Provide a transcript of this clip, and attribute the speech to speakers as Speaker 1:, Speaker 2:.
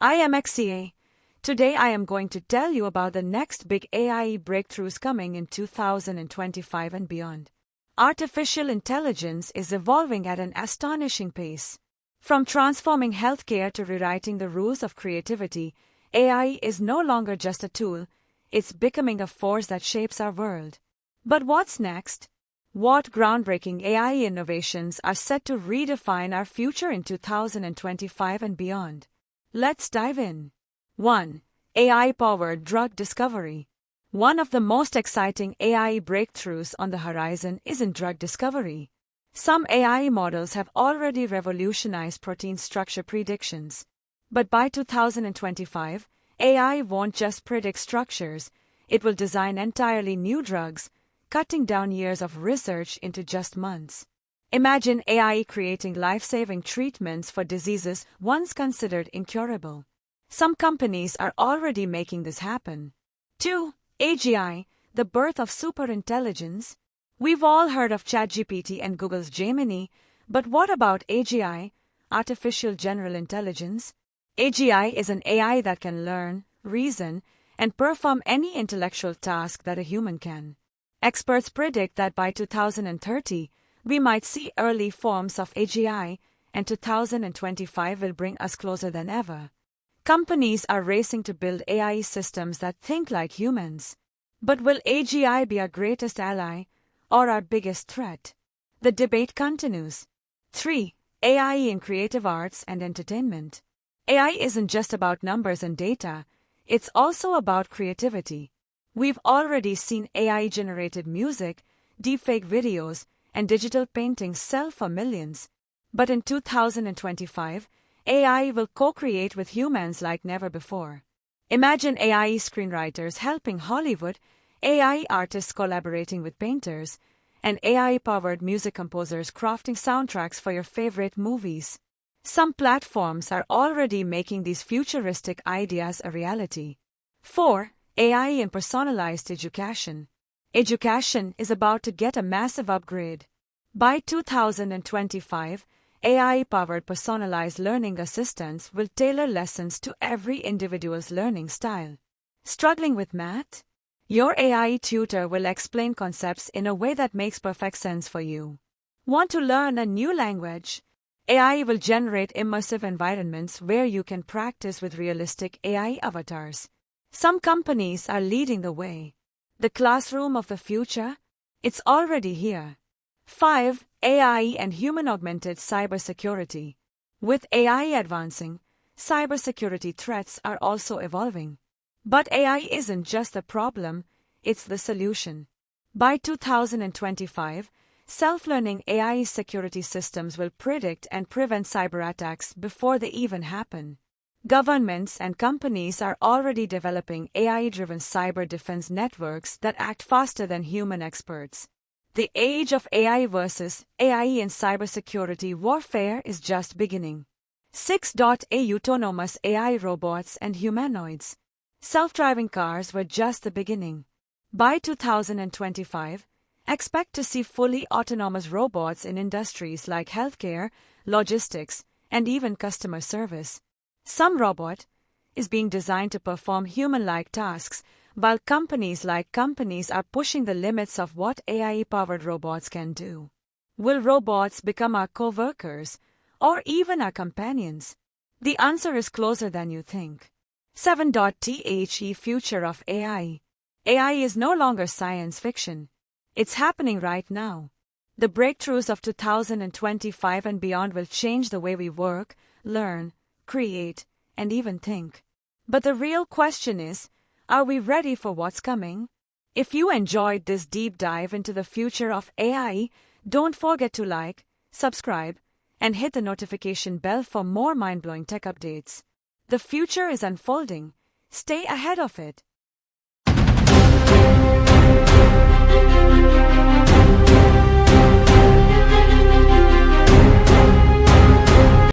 Speaker 1: I am Xtealth. Today I am going to tell you about the next big AI breakthroughs coming in 2025 and beyond. Artificial intelligence is evolving at an astonishing pace. From transforming healthcare to rewriting the rules of creativity, AI is no longer just a tool, it's becoming a force that shapes our world. But what's next? What groundbreaking AI innovations are set to redefine our future in 2025 and beyond? Let's dive in. 1. AI-powered drug discovery. One of the most exciting AI breakthroughs on the horizon is in drug discovery. Some AI models have already revolutionized protein structure predictions. But by 2025, AI won't just predict structures, it will design entirely new drugs, cutting down years of research into just months. Imagine AI creating life-saving treatments for diseases once considered incurable. Some companies are already making this happen. 2. AGI, the birth of superintelligence. We've all heard of ChatGPT and Google's Gemini, but what about AGI, artificial general intelligence? AGI is an AI that can learn, reason, and perform any intellectual task that a human can. Experts predict that by 2030, we might see early forms of AGI, and 2025 will bring us closer than ever. Companies are racing to build AI systems that think like humans. But will AGI be our greatest ally or our biggest threat? The debate continues. 3. AI in creative arts and entertainment. AI isn't just about numbers and data, it's also about creativity. We've already seen AI-generated music, deepfake videos, and digital paintings sell for millions. But in 2025, AI will co-create with humans like never before. Imagine AI screenwriters helping Hollywood, AI artists collaborating with painters, and AI-powered music composers crafting soundtracks for your favorite movies. Some platforms are already making these futuristic ideas a reality. 4. AI in personalized education. Education is about to get a massive upgrade. By 2025, AI-powered personalized learning assistants will tailor lessons to every individual's learning style. Struggling with math? Your AI tutor will explain concepts in a way that makes perfect sense for you. Want to learn a new language? AI will generate immersive environments where you can practice with realistic AI avatars. Some companies are leading the way. The classroom of the future? It's already here. 5. AI and human-augmented cybersecurity. With AI advancing, cybersecurity threats are also evolving. But AI isn't just the problem, it's the solution. By 2025, self-learning AI security systems will predict and prevent cyber attacks before they even happen. Governments and companies are already developing AI-driven cyber defense networks that act faster than human experts. The age of AI versus AI in cybersecurity warfare is just beginning. 6. Autonomous AI robots and humanoids. Self-driving cars were just the beginning. By 2025, expect to see fully autonomous robots in industries like healthcare, logistics, and even customer service. Some robot is being designed to perform human-like tasks, while companies are pushing the limits of what AI-powered robots can do. Will robots become our co-workers, or even our companions? The answer is closer than you think. 7. The future of AI. AI is no longer science fiction. It's happening right now. The breakthroughs of 2025 and beyond will change the way we work, learn, create, and even think. But the real question is, are we ready for what's coming? If you enjoyed this deep dive into the future of AI, don't forget to like, subscribe, and hit the notification bell for more mind-blowing tech updates. The future is unfolding. Stay ahead of it.